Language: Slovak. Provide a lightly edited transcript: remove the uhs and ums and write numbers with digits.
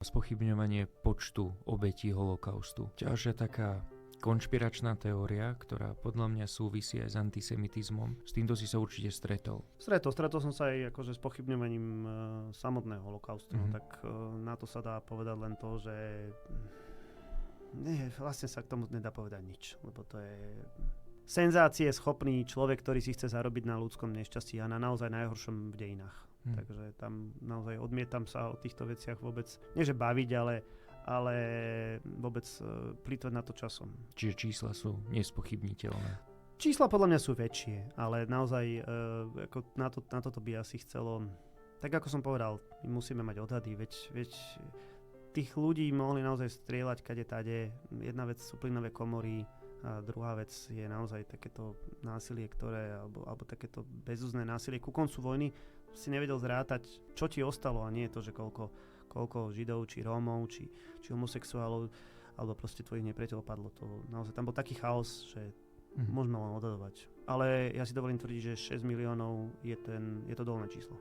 Spochybňovanie počtu obetí holokaustu. Ďalšia taká konšpiračná teória, ktorá podľa mňa súvisí aj s antisemitizmom. S týmto si sa určite stretol. Stretol som sa aj akože s pochybňovaním samotného holokaustu. No, tak na to sa dá povedať len to, že vlastne sa k tomu nedá povedať nič, lebo to je senzácie schopný človek, ktorý si chce zarobiť na ľudskom nešťastí a na naozaj najhoršom v dejinách. Takže tam naozaj odmietam sa o týchto veciach vôbec, nie že baviť, ale vôbec plýtvať na to časom. Čiže čísla sú nespochybniteľné. Čísla podľa mňa sú väčšie, ale naozaj ako na toto by asi chcelo, tak ako som povedal, my musíme mať odhady, veď tých ľudí mohli naozaj strieľať kade tade. Jedna vec sú plynové komory, a druhá vec je naozaj takéto násilie, alebo takéto bezúzne násilie. Ku koncu vojny si nevedel zrátať, čo ti ostalo, a nie je to, že koľko Židov, či Rómov, či homosexuálov, alebo proste tvojich nepriateľov padlo. To naozaj tam bol taký chaos, že môžeme len odhadovať. Ale ja si dovolím tvrdiť, že 6 miliónov je to dolné číslo.